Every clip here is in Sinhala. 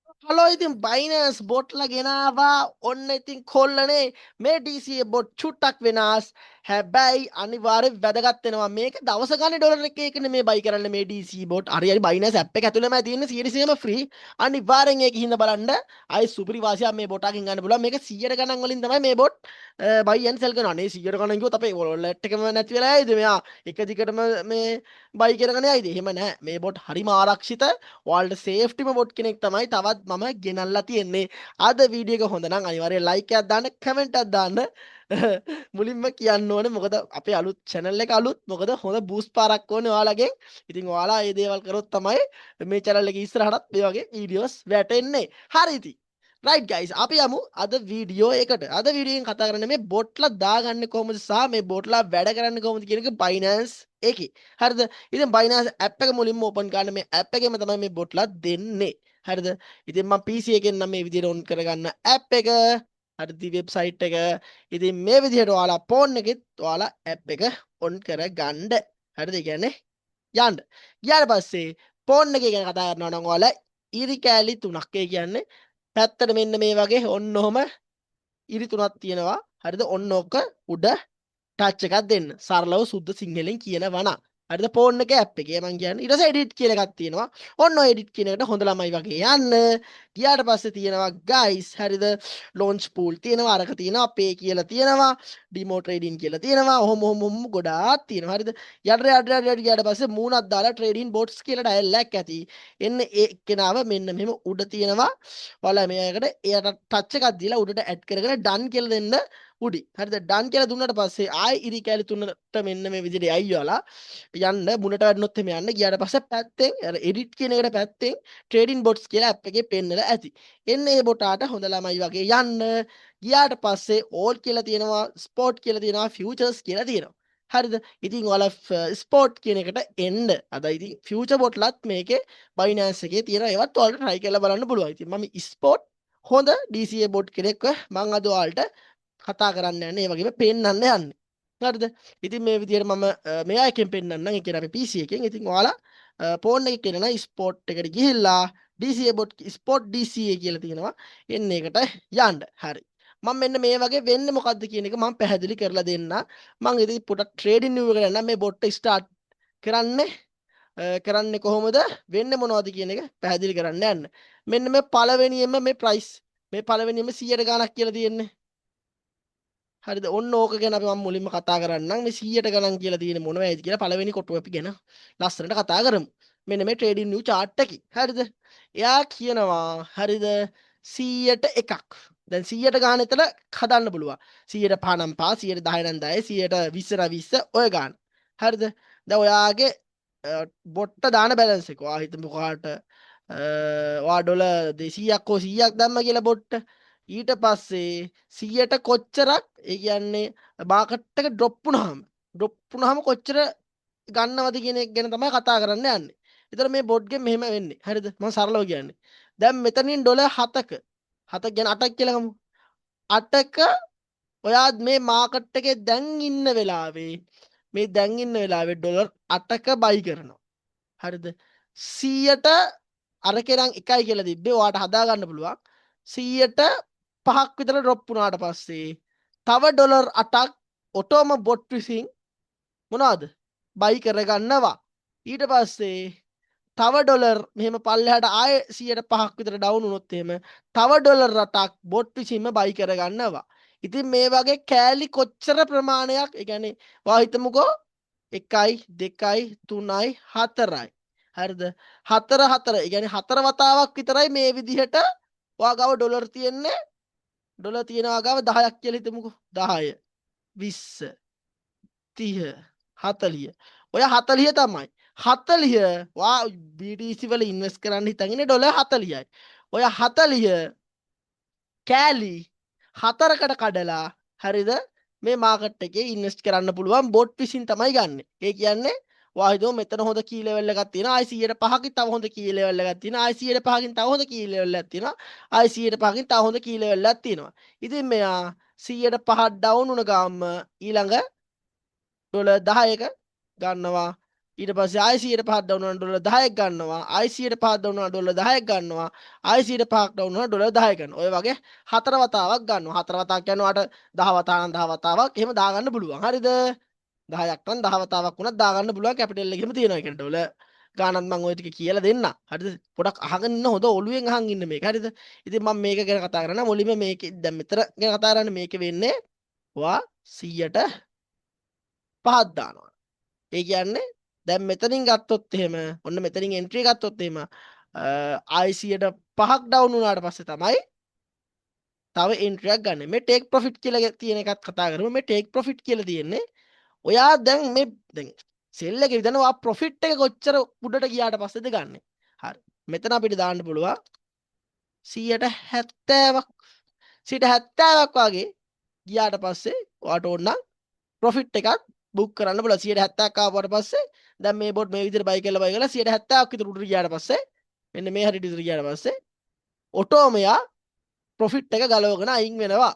හලෝ ඉතින් බයිනස් බොට්ලා ගෙනවා ඔන්න ඉතින් කොල්ලනේ මේ DCA බොට් චුට්ටක් වෙනස් හැබැයි අනිවාර්යෙන් වැදගත් වෙනවා මේක දවස ගානේ ඩොලර් එකකනේ මේ බයි කරන්න මේ DC බොට් හරි හරි බයිනස් ඇප් එක ඇතුළේමයි තියෙන්නේ 100%ම ෆ්‍රී අනිවාර්යෙන් ඒක හින්දා බලන්න අයි සුපිරි වාසියක් මේ බොට් එකකින් ගන්න පුළුවන් මේක 100 ගණන් වලින් තමයි මේ බොට් බයි ඇන්ඩ් සෙල් කරනවා නේ 100 ගණන් කිව්වොත් අපේ වොලට් එකම නැති වෙලා ඇයිද මෙයා එක දිගටම මේ බයි කරගෙන යයිද එහෙම නැහැ මේ බොට් හරිම ආරක්ෂිත ඔයාලට සේෆ්ටිම බොට් කෙනෙක් තමයි තවත් මම ගෙනල්ලා තියෙන්නේ. අද වීඩියෝ එක හොඳ නම් අනිවාර්යෙන් ලයික් එකක් දාන්න, කමෙන්ට් එකක් දාන්න. මුලින්ම කියන්න ඕනේ මොකද අපේ අලුත් channel එක අලුත් මොකද හොඳ බූස්ට් පාරක් ඕනේ ඔයාලගෙන්. ඉතින් ඔයාලා මේ දේවල් කරොත් තමයි මේ channel එක ඉස්සරහටත් මේ වගේ වීඩියෝස් වැටෙන්නේ. හරි ඉතින්. රයිට් ගයිස් අපි යමු අද වීඩියෝ එකට. අද වීඩියෝ එකෙන් කතා කරන්නේ මේ බොට්ලා දාගන්නේ කොහොමද සහ මේ බොට්ලා වැඩ කරන්නේ කොහොමද කියන එක Binance එකේ. හරිද? ඉතින් Binance app එක මුලින්ම open කරන්න මේ app එකෙම තමයි මේ බොට්ලා දෙන්නේ. හරිද? ඉතින් මම PC එකෙන් නම් මේ විදිහට on කරගන්න app එක. හරිද? වෙබ්සයිට් එක. ඉතින් මේ විදිහට ඔයාලා phone එකෙත් ඔයාලා app එක on කරගන්න. හරිද? ඒ කියන්නේ යන්න. ගියාට පස්සේ phone එකේ ගැන කතා කරනවා නම් ඔයාලා ඉරි කෑලි තුනක්. ඒ කියන්නේ පැත්තට මෙන්න මේ වගේ ඔන්න ඔහම ඉරි තුනක් තියෙනවා. හරිද? ඔන්න ඕක උඩ ටච් එකක් දෙන්න. සරලව සුද්ධ සිංහලෙන් කියනවා නම්. හරිද? ෆෝන් එකේ ඇප් එකේ මං කියන්නේ. ඊට පස්සේ එඩිට් කියලා එකක් තියෙනවා. ඔන්න ඔය එඩිට් කියන එකට හොඳ ළමයි වගේ යන්න. ගියාට පස්සේ තියෙනවා ගයිස්. හරිද? ලොන්ච් පූල් තියෙනවා. අරක තියෙනවා. පේ කියලා තියෙනවා. ඩිමෝ ට්‍රේඩින් කියලා තියෙනවා. ඔහොම ගොඩාක් තියෙනවා. හරිද? යට ගියාට පස්සේ මූණක් දාලා ට්‍රේඩින් බොට්ස් කියලා ඩයල් එකක් ඇති. එන්න ඒ කෙනාව මෙන්න මෙහෙම උඩ තියෙනවා. ඔයාලා මේකට එයට ටච් එකක් දීලා උඩට ඇඩ් කරගෙන ඩන් කියලා දෙන්න උඩි. හරිද? ඩන් කියලා දුන්නාට පස්සේ ආයි ඉරි කැලි තුනට මෙන්න මේ විදිහට අයියලා යන්න මුලට වැටුනොත් එමෙ යන්න ගියාට පස්සේ පැත්තෙන් අර එඩිට් කියන එකට පැත්තෙන් ට්‍රේඩින් බොට්ස් කියලා ඇප් එකේ පෙන්නලා ඇති. එන්න ඒ බොටාට හොඳ ළමයි වගේ යන්න ගියාට පස්සේ ඕල් කියලා තියෙනවා, ස්පෝට් කියලා තියෙනවා, ෆියුචර්ස් කියලා තියෙනවා. හරිද? ඉතින් ඔයාලා ස්පෝට් කියන එකට එන්න. අද ඉතින් ෆියුචර් බොට්ලත් මේකේ Binance එකේ තියෙනවා. ඒවත් ඔයාලට try කරලා බලන්න පුළුවන්. ඉතින් මම ස්පෝට් හොඳ DCA බොට් කෙනෙක්ව මම අද ඔයාලට කතා කරන්න යන්නේ ඒ වගේම පෙන්වන්න යන්නේ. හරිද? ඉතින් මේ විදිහට මම මෙයා එකෙන් පෙන්වන්නම්. ඒ කියන්නේ අපේ PC එකෙන්. ඉතින් ඔයාලා ෆෝන් එකේ කෙනන ස්පෝට් එකට ගිහිල්ලා DCA bot ස්පෝට් DCA කියලා තියෙනවා. එන්න එකට යන්න. හරි. මම මෙන්න මේ වගේ වෙන්නේ මොකද්ද කියන එක මම පැහැදිලි කරලා දෙන්න. මම ඉතින් පොඩක් ට්‍රේඩින් නිව් එකට යන්න මේ බොට් ස්ටාර්ට් කරන්නේ කරන්නේ කොහොමද වෙන්නේ මොනවද කියන එක පැහැදිලි කරන්න යන්න. මෙන්න මේ පළවෙනියෙන්ම මේ ප්‍රයිස් මේ පළවෙනියෙන්ම 100ට ගණක් කියලා තියෙන්නේ. හරිද ඔන්න ඕක ගැන අපි මම මුලින්ම කතා කරන්නම් මේ 100ට ගණන් කියලා තියෙන මොනවයිද කියලා පළවෙනි කොටුව අපි ගැන ලස්සනට කතා කරමු මෙන්න මේ ට්‍රේඩින් නිව් chart එකේ හරිද එයා කියනවා හරිද 100ට එකක් දැන් 100ට ගාන එතන හදන්න පුළුවන් 100ට 5 නම් 5 110 නම් 10 120 නම් 20 ඔය ගාන හරිද දැන් ඔයාගේ බොට්ට දාන බැලන්ස් එක ඔයා හිතමු කොහාට ඔයා ඩොලර් 200ක් හෝ 100ක් දැම්ම කියලා බොට්ට ඊට පස්සේ 100ට කොච්චරක් ඒ කියන්නේ මාකට් එක ඩ්‍රොප් වුණාම කොච්චර ගන්නවද කියන එක ගැන තමයි කතා කරන්න යන්නේ. ඒතර මේ බොට් ගෙම මෙහෙම වෙන්නේ. හරිද? මම සරලව කියන්නේ. දැන් මෙතනින් ඩොලර් 7ක 7ක් ගැන 8ක් කියලා ගමු. 8ක ඔයා මේ මාකට් එකේ දැන් ඉන්න වෙලාවේ මේ දැන් ඉන්න වෙලාවේ ඩොලර් 8ක බයි කරනවා. හරිද? 100ට අරකේ නම් 1යි කියලා තිබ්බේ. ඔයාට හදා ගන්න පුළුවන්. 100ට 5ක් විතර ඩ්‍රොප් වුණාට පස්සේ තව ඩොලර් 8ක් ඔටෝම බොට් විසින් මොනවද? බයි කරගන්නවා. ඊට පස්සේ තව ඩොලර් මෙහෙම පල්ලෙහාට ආයේ 100ට 5ක් විතර ඩවුන් වුණොත් එහෙම තව ඩොලර් 8ක් බොට් විසින්ම බයි කරගන්නවා. ඉතින් මේ වගේ කෑලි කොච්චර ප්‍රමාණයක් ඒ කියන්නේ ඔයා හිතමුකෝ 1යි 2යි 3යි 4යි හරිද 4 4 ඒ කියන්නේ 4 වතාවක් විතරයි මේ විදිහට ඔයා ගාව ඩොලර් තියෙන්නේ ඩොලර් තියෙනවා ගාව 10ක් කියලා හිතමුකෝ 10 20 30 40 ඔය 40 තමයි 40 වා BTC වල ඉන්වෙස්ට් කරන්න හිතන් ඉන්නේ ඩොලර් 40යි ඔය 40 කෑලි 4කට කඩලා හරිද මේ මාකට් එකේ ඉන්වෙස්ට් කරන්න පුළුවන් බොට් විසින් තමයි ගන්න. ඒ කියන්නේ ඔයා හිතමු මෙතන හොඳ කී ලෙවල් එකක් තියෙනවා. ආයි 105කින් තව හොඳ කී ලෙවල් එකක් තියෙනවා. ආයි 105කින් තව හොඳ කී ලෙවල් එකක් තියෙනවා. ආයි 105කින් තව හොඳ කී ලෙවල් එකක් තියෙනවා. ඉතින් මෙයා 105ක් ඩවුන් වුණ ගාම ඊළඟ ඩොලර් 10ක ගන්නවා ඊට පස්සේ ආයි 105ක් ඩවුන් වුණා ඩොලර් 10ක් ගන්නවා ආයි 105ක් ඩවුන් වුණා ඩොලර් 10ක් ගන්නවා ආයි 105ක් ඩවුන් වුණා ඩොලර් 10 ගන්නවා ඔය වගේ හතර වතාවක් ගන්නවා හතර වතාවක් යනවාට 10 වතාවක් නම් 10 වතාවක් එහෙම දාගන්න පුළුවන් හරිද 10ක් නම් 10 වතාවක් වුණත් දාගන්න පුළුවන් කැපිටල් එකෙම තියෙනවා කියන්නේ ඩොලර් ගානත් මම ඔය ටික කියලා දෙන්න හරිද පොඩක් අහගෙන ඉන්න හොඳ ඔළුවෙන් අහන් ඉන්න මේක හරිද ඉතින් මම මේක ගැන කතා කරනවා මුලින්ම මේකේ දැන් මෙතන ගැන කතා කරන්නේ මේකේ වෙන්නේ ඔයා 100ට 5ක් දානවා ඒ කියන්නේ දැන් මෙතනින් ගත්තොත් එහෙම ඔන්න මෙතනින් එන්ට්‍රි ගත්තොත් එහෙම IC-ට 5ක් ඩවුන් වුණාට පස්සේ තමයි තව එන්ට්‍රියක් ගන්න. මේ ටේක් ප්‍රොෆිට් කියලා තියෙන එකත් කතා කරමු. මේ ටේක් ප්‍රොෆිට් කියලා තියෙන්නේ ඔයා දැන් මේ දැන් සෙල් එකේ විතනවා ප්‍රොෆිට් එක කොච්චර උඩට ගියාට පස්සේද ගන්නෙ. හරි. මෙතන අපිට දාන්න පුළුවන් 170ක් 170ක් වගේ ගියාට පස්සේ ඔයාට ඕන නම් ප්‍රොෆිට් එකක් බුක් කරන්න පුළුවන් 170ක් ආවට පස්සේ දැන් මේ බොට් මේ විදිහට බයි කරලා 170ක් විතර උඩට ගියාට පස්සේ මෙන්න මේ හරියට විතර ගියාට පස්සේ ඔටෝමයා ප්‍රොෆිට් එක ගලවගෙන අයින් වෙනවා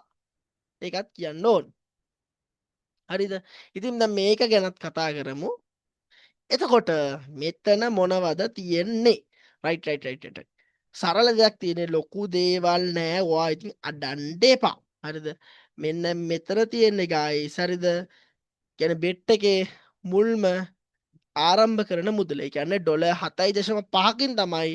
ඒකත් කියන්න ඕන හරිද ඉතින් දැන් මේක ගැනත් කතා කරමු එතකොට මෙතන මොනවද තියෙන්නේ රයිට් සරල දෙයක් තියෙන්නේ ලොකු දේවල් නෑ ඔයා ඉතින් අඩන්න එපා හරිද මෙන්න මෙතන තියෙන්නේ guys හරිද කියන්නේ බෙට් එකේ මුල්ම ආරම්භ කරන මුදල. ඒ කියන්නේ ඩොලර් 7.5කින් තමයි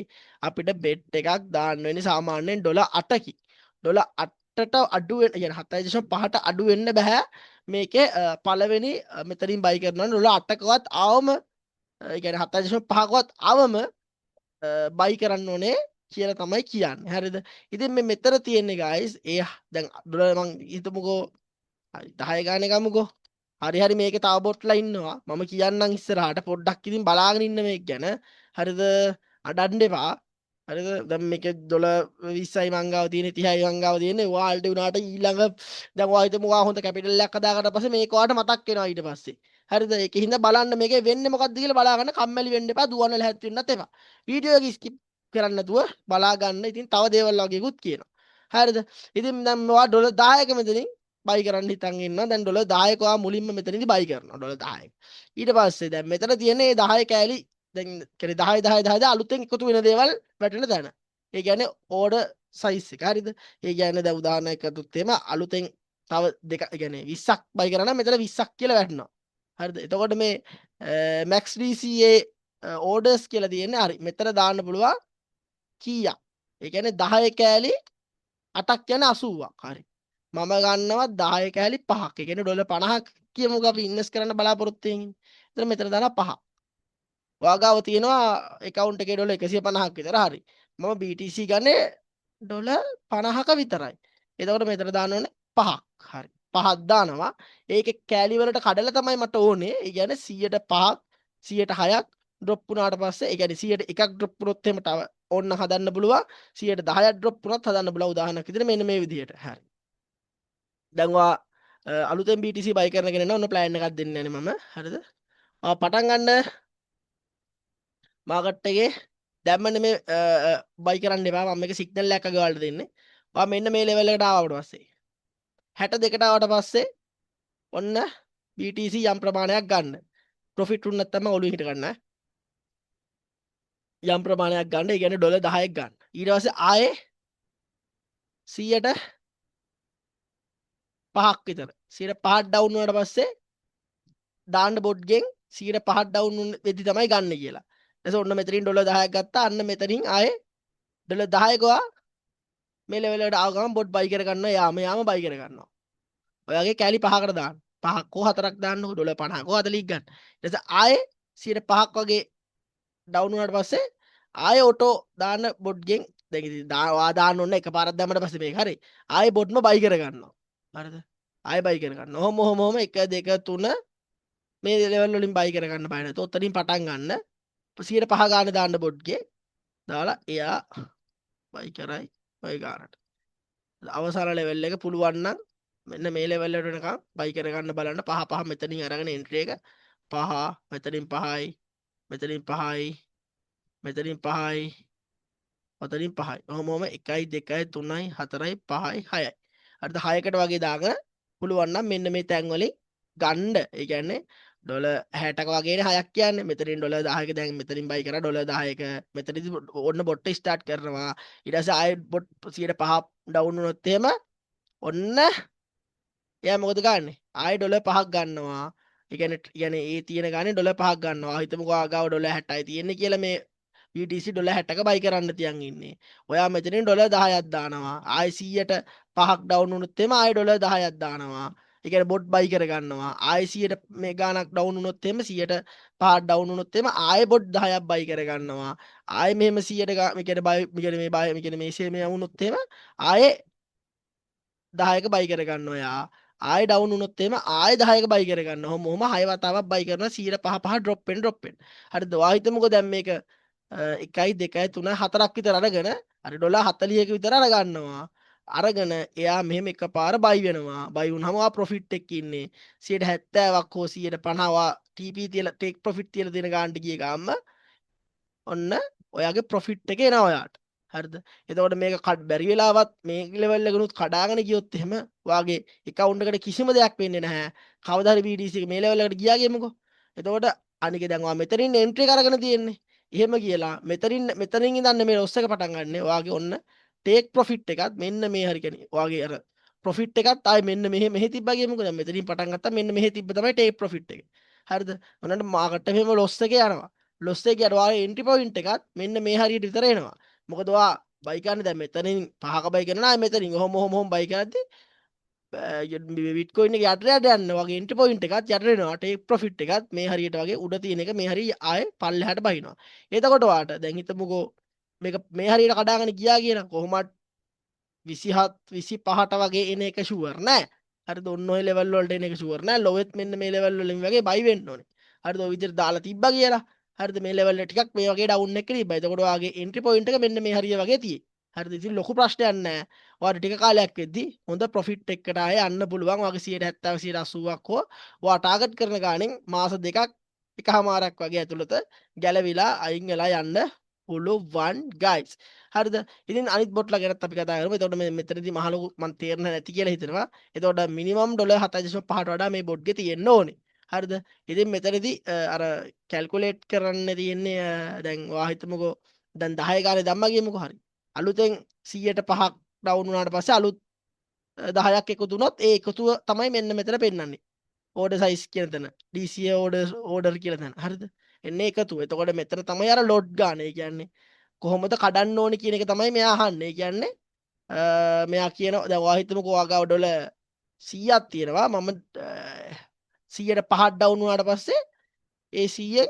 අපිට බෙට් එකක් දාන්න වෙන්නේ සාමාන්‍යයෙන් ඩොලර් 8කින්. ඩොලර් 8ට අඩු වෙන يعني 7.5ට අඩු වෙන්න බෑ. මේකේ පළවෙනි මෙතනින් බයි කරනවා ඩොලර් 8කවත් ආවම ඒ කියන්නේ 7.5කවත් ආවම බයි කරන්න ඕනේ කියලා තමයි කියන්නේ. හරිද? ඉතින් මේ මෙතන තියෙන්නේ guys ඒ දැන් ඩොලර් මං හිතමුකෝ 10 ගානේ ගමුකෝ. හරි මේක තව බොට්ලා ඉන්නවා මම කියන්නම් ඉස්සරහට පොඩ්ඩක් ඉතින් බලාගෙන ඉන්න මේක ගැන හරිද අඩන්න එපා හරිද දැන් මේකේ ඩොලර් 20යි මං ගාව තියෙන්නේ 30යි මං ගාව තියෙන්නේ ඔයාලට උනාට ඊළඟ දැන් ඔයා හිතමු ඔයා හොඳ කැපිටල් එකක් හදාගත්ත පස්සේ මේක ඔයාට මතක් වෙනවා ඊට පස්සේ හරිද ඒකේ හින්දා බලන්න මේකේ වෙන්නේ මොකද්ද කියලා බලාගන්න කම්මැලි වෙන්න එපා දුවන්න ලැහැත් වෙන්නත් එපා වීඩියෝ එක ස්කිප් කරන්න නැතුව බලා ගන්න ඉතින් තව දේවල් වගේකුත් කියනවා හරිද ඉතින් දැන් ඔයා ඩොලර් 10ක මෙතනින් බයි කරන්න හිතන් ඉන්නවා දැන් ඩොලර් 10ක ඔයා මුලින්ම මෙතනදී බයි කරනවා ඩොලර් 10ක ඊට පස්සේ දැන් මෙතන තියෙන්නේ 10 කෑලි දැන් කියන්නේ 10 අලුතෙන් එකතු වෙන දේවල් වැටෙන තැන ඒ කියන්නේ ඕඩර් සයිස් එක හරිද ඒ කියන්නේ දැන් උදාහරණයක් ගත්තොත් එහෙම අලුතෙන් තව දෙක ඒ කියන්නේ 20ක් බයි කරා නම් මෙතන 20ක් කියලා වැටෙනවා හරිද එතකොට මේ max DCA orders කියලා තියෙන්නේ හරි මෙතන දාන්න පුළුවන් කීයක් ඒ කියන්නේ 10 කෑලි 8ක් කියන්නේ 80ක් හරි මම ගන්නවා 10 කෑලි 5ක්. ඒ කියන්නේ ඩොලර් 50ක් කියමුකෝ අපි ඉන්වෙස්ට් කරන්න බලාපොරොත්තු වෙන්නේ. එතන මෙතන දානවා 5ක්. ඔයාගාව තියෙනවා account එකේ ඩොලර් 150ක් විතර හරි. මම BTC ගන්නේ ඩොලර් 50ක විතරයි. එතකොට මෙතන දාන්න ඕනේ 5ක්. හරි. 5ක් දානවා. ඒකේ කෑලි වලට කඩලා තමයි මට ඕනේ. ඒ කියන්නේ 100ට 5ක් 100ට 6ක් ඩ්‍රොප් වුණාට පස්සේ ඒ කියන්නේ 100ට එකක් ඩ්‍රොප් වුණොත් එහෙම තව ඕන්න හදන්න පුළුවන්. 100ට 10ක් ඩ්‍රොප් වුණත් හදන්න පුළුවන් උදාහරණයක් විදිහට මෙන්න මේ විදිහට. හරි. දැන්වා අලුතෙන් BTC බයි කරන කෙනෙක් නම් ඔන්න ප්ලෑන් එකක් දෙන්න යන්නේ මම හරිද පටන් ගන්න මාකට් එකේ දැම්මනේ මේ බයි කරන්න එපා මම මේක සිග්නල් එකක් අගවලට දෙන්නේ ඔයා මෙන්න මේ ලෙවල් එකට ආවට පස්සේ 62ට ආවට පස්සේ ඔන්න BTC යම් ප්‍රමාණයක් ගන්න ප්‍රොෆිට් උන් නැත්නම් ඔළුවේ හිට ගන්න යම් ප්‍රමාණයක් ගන්න ඒ කියන්නේ ඩොලර් 10ක් ගන්න ඊට පස්සේ ආයේ 100ට 5ක් විතර 105ක් ඩවුන් වුණාට පස්සේ දාන්න බොට් ගෙන් 105ක් ඩවුන් වෙද්දි තමයි ගන්න කියලා. එතකොට ඔන්න මෙතනින් ඩොලර් 10ක් ගත්තා. අන්න මෙතනින් ආයේ ඩොලර් 10 ගවා මේ ලෙවල් එකට ආව ගමන් බොට් බයි කර ගන්නවා. යාම බයි කර ගන්නවා. ඔයගේ කැලි 5කට දාන්න. 5ක් හෝ 4ක් දාන්නකො ඩොලර් 50ක හෝ 40ක් ගන්න. ඊට පස්සේ ආයේ 105ක් වගේ ඩවුන් වුණාට පස්සේ ආයේ ඔටෝ දාන්න බොට් ගෙන් දැන් ඉතින් දාන්න ඕනේ එකපාරක් දැම්මට පස්සේ මේක හරි. ආයේ බොට්ම බයි කර ගන්නවා. හරිද? ආයේ බයි කර ගන්නවා. ඔහොම 1 2 3 මේ ලෙවල් වලින් බයි කර ගන්න බෑ නේද? ඔතනින් පටන් ගන්න 105 ගාන දාන්න බොඩ්ගේ දාලා එයා බයි කරයි ඔය ගානට. අවසාන ලෙවල් එක පුළුවන් නම් මෙන්න මේ ලෙවල් එකට වෙනකම් බයි කර ගන්න බලන්න 5 මෙතනින් අරගෙන එන්ට්‍රි එක 5 මෙතනින් 5යි මෙතනින් 5යි මෙතනින් 5යි ඔතනින් 5යි. ඔහොම 1යි 2යි 3යි 4යි 5යි 6යි. හරිද 6කට වගේ දාගෙන පුළුවන් නම් මෙන්න මේ තැන් වලින් ගන්න. ඒ කියන්නේ ඩොලර් 60ක වගේනේ 6ක් කියන්නේ. මෙතනින් ඩොලර් 10ක දැන් මෙතනින් buy කරා ඩොලර් 10ක. මෙතනදී ඔන්න බොට් ස්ටාර්ට් කරනවා. ඊට පස්සේ ආයෙ බොට් 105 ඩවුන් වුණොත් එහෙම ඔන්න එයා මොකද ගන්නෙ? ආයෙ ඩොලර් 5ක් ගන්නවා. ඒ කියන්නේ ඒ තියෙන ගානේ ඩොලර් 5ක් ගන්නවා. හිතමුකෝ ආගාව ඩොලර් 60යි තියෙන්නේ කියලා මේ BTC ඩොලර් 60ක buy කරන්න තියන් ඉන්නේ. ඔයා මෙතනින් ඩොලර් 10ක් දානවා. ආයෙ 100ට 5ක් ඩවුන් වුණොත් එහෙම ආයෙ ඩොලර් 10ක් දානවා. ඒ කියන්නේ බොට් buy කර ගන්නවා. ආයෙ 100ට මේ ගානක් ඩවුන් වුණොත් එහෙම 100ට 5ක් ඩවුන් වුණොත් එහෙම ආයෙ බොට් 10ක් buy කර ගන්නවා. ආයෙ මෙහෙම 100ට මේ කියන්නේ buy මේ කියන්නේ මේ ෂෙයා මේ වුණොත් එහෙම ආයෙ 10ක buy කර ගන්නවා යා. ආයෙ ඩවුන් වුණොත් එහෙම ආයෙ 10ක buy කර ගන්නවා. ඔහොම 6 වතාවක් buy කරනවා 105 drop වෙන drop වෙන. හරිද? ඔයා හිතමුකෝ දැන් මේක 1යි 2යි 3යි 4ක් විතර අරගෙන හරි ඩොලර් 40ක විතර අරගන්නවා. අරගෙන එයා මෙහෙම එකපාර buy වෙනවා. buy වුණාම ඔයා profit එකක ඉන්නේ. 70ක් හෝ 150වා TP තියලා take profit තියලා දෙන ගානට ගිය ගාම ඔන්න ඔයාගේ profit එක එනවා ඔයාට. හරිද? එතකොට මේක බැරි වෙලාවත් මේ ලෙවල් එකනුත් කඩාගෙන ගියොත් එහෙම වාගේ account එකට කිසිම දෙයක් වෙන්නේ නැහැ. කවදා හරි BTC එක මේ ලෙවල් එකට ගියා කියමුකෝ. එතකොට අනික දැන් ඔයා මෙතනින් entry එක අරගෙන තියෙන්නේ. එහෙම කියලා මෙතනින් ඉඳන් මේ loss එක පටන් ගන්න. ඔයාගේ ඔන්න take profit එකත් මෙන්න මේ හරි කියන්නේ ඔයාගේ අර profit එකත් ආයේ මෙන්න මෙහෙ තිබ්බා කියමුකෝ. දැන් මෙතනින් පටන් ගත්තා මෙන්න මෙහෙ තිබ්බ තමයි take profit එක. හරිද? ඔන්නට මාකට් එකේ මෙහෙම loss එක යනවා. loss එක යට ඔයාගේ entry point එකත් මෙන්න මේ හරියට විතර එනවා. මොකද ඔයා buy කරන්නේ දැන් මෙතනින් 5ක buy කරනවා ආයේ මෙතනින් ඔහොම buy කරද්දි බිට්කොයින් එක යට යන්න වගේ entry point එකත් යට වෙනවා take profit එකත් මේ හරියට වගේ උඩ තියෙන එක මේ හරිය ආයේ පල්ලෙහාට බහිනවා. එතකොට ඔයාට දැන් හිතමුකෝ මේක මේ හරියට කඩාගෙන ගියා කියන කොහොමත් 27 25ට වගේ එන එක ෂුවර් නෑ. හරිද? ඔන්න ඔය ලෙවල් වලට එන එක ෂුවර් නෑ. ලොවෙත් මෙන්න මේ ලෙවල් වලින් වගේ buy වෙන්න ඕනේ. හරිද? ඔය විදිහට දාලා තිබ්බා කියලා. හරිද? මේ ලෙවල් එක ටිකක් මේ වගේ ඩවුන් එකක තිබ්බා. එතකොට ඔයාගේ entry point එක මෙන්න මේ හරිය වගේ තියෙයි. හරිද? ඉතින් ලොකු ප්‍රශ්නයක් නෑ. ඔයාට ටික කාලයක් වෙද්දි හොඳ profit එකකට ආයේ යන්න පුළුවන්. ඔයාගේ 170 180ක් හෝ ඔයා ටාගට් කරන ගාණෙන් මාස දෙකක් එකහමාරක් වගේ ඇතුළත ගැලවිලා අයින් වෙලා යන්න පුළුවන් guys. හරිද? ඉතින් අනිත් බොට්ලා ගැනත් අපි කතා කරමු. එතකොට මේ මෙතනදී මහ ලොකු මන් තේරෙන්නේ නැති කියලා හිතනවා. එතකොට මිනිමම් ඩොලර් 7.5ට වඩා මේ බොට් ගේ තියෙන්න ඕනේ. හරිද? ඉතින් මෙතනදී අර කැල්කියුලේට් කරන්න තියෙන්නේ දැන් ඔයා හිතමුකෝ දැන් 10 ගානේ දැම්මා කියමුකෝ හරි. අලුතෙන් 100ට 5ක් ඩවුන් වුණාට පස්සේ අලුත් 10ක් එකතු වුණොත් ඒ එකතුව තමයි මෙන්න මෙතන පෙන්වන්නේ. ඕඩර් සයිස් කියන තැන. DCA ඕඩර් කියලා තැන. හරිද? එන්නේ එකතුව. එතකොට මෙතන තමයි අර ලොට් ගන්න. ඒ කියන්නේ කොහොමද කඩන්න ඕනේ කියන එක තමයි මෙයා අහන්නේ. ඒ කියන්නේ මෙයා කියනවා දැන් ඔයා හිතමුකෝ ඔයාගාව ඩොලර් 100ක් තියෙනවා. මම 100ට 5ක් ඩවුන් වුණාට පස්සේ ඒ 100ෙන්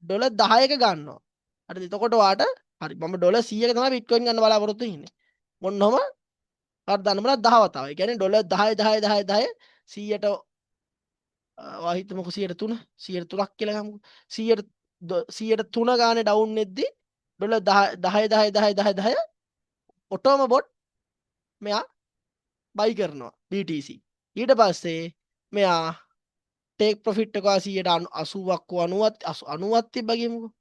ඩොලර් 10ක ගන්නවා. හරිද? එතකොට ඔයාට හරි මම ඩොලර් 100ක තමයි බිට්කොයින් ගන්න බලාපොරොත්තු වෙන්නේ. මොන්නම අර දන්නමලා 10 වතාව. ඒ කියන්නේ ඩොලර් 10 10 10 10 100ට ඔයා හිතමුකෝ 103 103ක් කියලා ගමුකෝ. 103 ගානේ ඩවුන් වෙද්දි ඩොලර් 10 10 10 10 10 10 ඔටෝම බොට් මෙයා buy කරනවා BTC. ඊට පස්සේ මෙයා take profit එක 180ක් හෝ 90ක් තිබ්බා කියමුකෝ.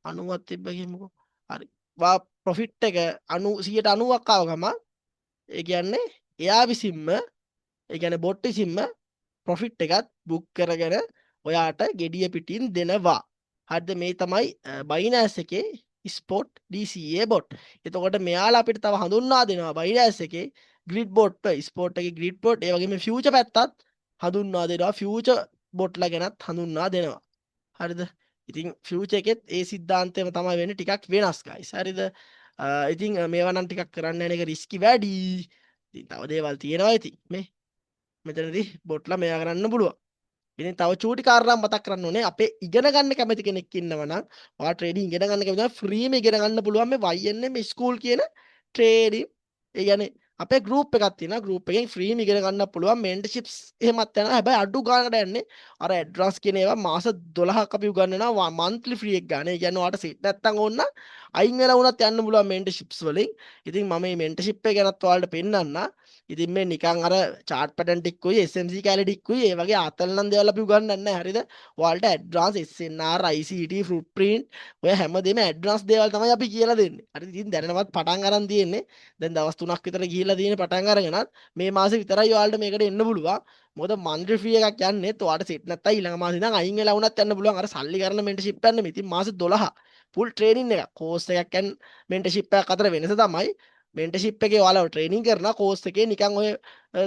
90ක් තිබ්බා කියමුකෝ. හරි. වා profit එක 190ක් ආව ගම ඒ කියන්නේ එයා විසින්ම ඒ කියන්නේ බොට් විසින්ම profit එකත් book කරගෙන ඔයාට gediya පිටින් දෙනවා. හරිද? මේ තමයි Binance එකේ spot DCA bot. එතකොට මෙයාලා අපිට තව හඳුන්වා දෙනවා Binance එකේ grid bot spot එකේ grid bot ඒ වගේම future පැත්තත් හඳුන්වා දෙනවා. future botලා ගැනත් හඳුන්වා දෙනවා. හරිද? ඉතින් future එකෙත් ඒ සිද්ධාන්තයම තමයි වෙන්නේ ටිකක් වෙනස් guys. හරිද? ඉතින් මේවා නම් ටිකක් කරන්න යන එක රිස්කි වැඩි. ඉතින් තව දේවල් තියෙනවා ඉතින් මේ මෙතනදී බොට්ලා මෙයා කරන්න පුළුවන්. ඉතින් තව චූටි කාරණා මතක් කරන්න ඕනේ. අපේ ඉගෙන ගන්න කැමති කෙනෙක් ඉන්නවා නම් ඔයා ට්‍රේඩින් ඉගෙන ගන්න කැමති නම් ෆ්‍රීම ඉගෙන ගන්න පුළුවන් මේ YNM ස්කූල් කියන ට්‍රේඩින්. ඒ කියන්නේ අපේ ගෲප් එකක් තියෙනවා. ගෲප් එකෙන් ෆ්‍රීම ඉගෙන ගන්න පුළුවන් මෙන්ටර්ෂිප්ස් එහෙමත් යනවා. හැබැයි අඩු ගානකට යන්නේ අර ඇඩ්වාන්ස් කියන ඒවා මාස 12ක් අපි උගන්වනවා මන්ත්ලි ෆ්‍රී එක ගන්න. ඒ කියන්නේ ඔයාලට සෙට් නැත්තම් ඕන අයින් වෙලා වුණත් යන්න පුළුවන් මෙන්ටර්ෂිප්ස් වලින්. ඉතින් මම මේ මෙන්ටර්ෂිප් එක ගැනත් ඔයාලට පෙන්නන්න. ඉතින් මේ නිකන් අර chart pattern ටිකුයි SMC කැලේ ටිකුයි ඒ වගේ අතල්නම් දේවල් අපි උගන්වන්නේ නැහැ හරිද? ඔයාලට advanced SNR ICT footprint ඔය හැමදේම advanced දේවල් තමයි අපි කියලා දෙන්නේ. හරි ඉතින් දැනනවත් පටන් අරන් තියෙන්නේ. දැන් දවස් 3ක් විතර ගිහිල්ලා තියෙන පටන් අරගෙනත් මේ මාසෙ විතරයි ඔයාලට මේකට එන්න පුළුවන්. මොකද monthly fee එකක් යන්නේ ඔයාලට සෙට් නැත්තම් ඊළඟ මාසෙ ඉඳන් අයින් වෙලා වුණත් යන්න පුළුවන්. අර සල්ලි කරන membership යන්නේ ඉතින් මාසෙ 12 full training එකක්. course එකක් and membership එකක් අතර වෙනස තමයි මෙන්ටර්ෂිප් එකේ ඔයාලව ට්‍රේනින් කරනවා කෝස් එකේ නිකන් ඔය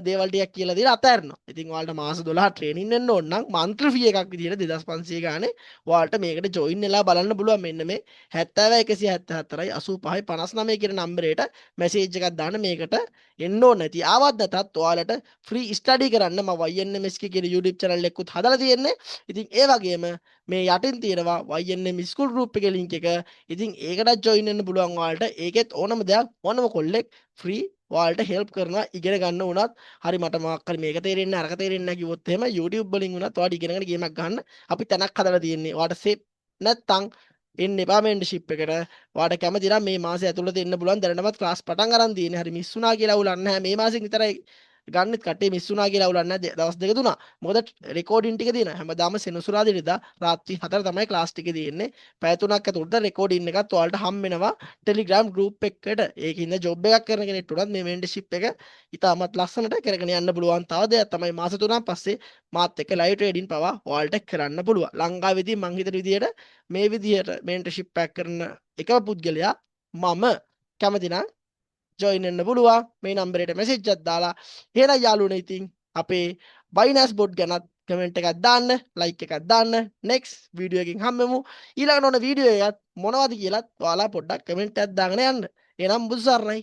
දේවල් ටිකක් කියලා දීලා අතහැරනවා. ඉතින් ඔයාලට මාස 12 ට්‍රේනින් වෙන්න ඕන නම් මන්ත්ලි ෆී එකක් විදිහට 2500 ගානේ ඔයාලට මේකට ජොයින් වෙලා බලන්න පුළුවන්. මෙන්න මේ 70 174යි 85යි 59 කියන නම්බරේට මැසේජ් එකක් දාන්න මේකට එන්න ඕන නැති. ආවත් නැතත් ඔයාලට ෆ්‍රී ස්ටඩි කරන්න මම YNMSK කියන YouTube channel එකකුත් හදලා තියෙන්නේ. ඉතින් ඒ වගේම මේ යටින් තියෙනවා YNM ස්කූල් group එකේ link එක. ඉතින් ඒකටත් ජොයින් වෙන්න පුළුවන් ඔයාලට. ඒකෙත් ඕනම දෙයක් ඕනම කොල්ලෙක් ෆ්‍රී ඔයාලට හෙල්ප් කරනවා ඉගෙන ගන්න උනත්. හරි මට මොකක් හරි මේක තේරෙන්නේ නැහැ අරක තේරෙන්නේ නැහැ කිව්වොත් එහෙම YouTube වලින් උනත් ඔයාලට ඉගෙනගෙන ගේමක් ගන්න අපි තැනක් හදලා තියෙන්නේ. ඔයාලට සේප් නැත්තම් එන්න එපා membership එකට. ඔයාලට කැමති නම් මේ මාසය ඇතුළත එන්න පුළුවන්. දැනටමත් ක්ලාස් පටන් අරන් තියෙන්නේ. හරි මිස් වුණා කියලා උලන්නේ නැහැ. මේ මාසෙන් විතරයි ගන්නෙත් කට්ටිය මිස් වුණා කියලා උලන්නේ නැහැ. දවස් දෙක තුනක්. මොකද රෙකෝඩින් ටික තියෙනවා. හැමදාම සෙනසුරාදා රාත්‍රී 4 තමයි ක්ලාස් ටික තියෙන්නේ. පැය 3ක් ඇතුළත රෙකෝඩින් එකත් ඔයාලට හම් වෙනවා Telegram group එකකට. ඒකින්ද ජොබ් එකක් කරන කෙනෙක්ට උනත් මේ membership එක ඉතාමත් ලස්සනට කරගෙන යන්න පුළුවන්. තව දෙයක් තමයි මාස 3ක් පස්සේ මාත් එක්ක live trading පවා ඔයාලට කරන්න පුළුවන්. ලංකාවේදී මං හිතන විදියට මේ විදියට membership pack කරන එකම පුද්ගලයා මම කැමති නම් ජොයින් වෙන්න පුළුවන්. මේ නම්බරේට මැසේජ් එකක් දාලා එහෙනම් යාළුවනේ ඉතින් අපේ Binance bot ගැනත් කමෙන්ට් එකක් දාන්න, ලයික් එකක් දාන්න. next වීඩියෝ එකකින් හම්බෙමු. ඊළඟට ඕන වීඩියෝ එකත් මොනවද කියලාත් ඔයාලා පොඩ්ඩක් කමෙන්ට් එකක් දාගෙන යන්න. එහෙනම් බුදු සරණයි.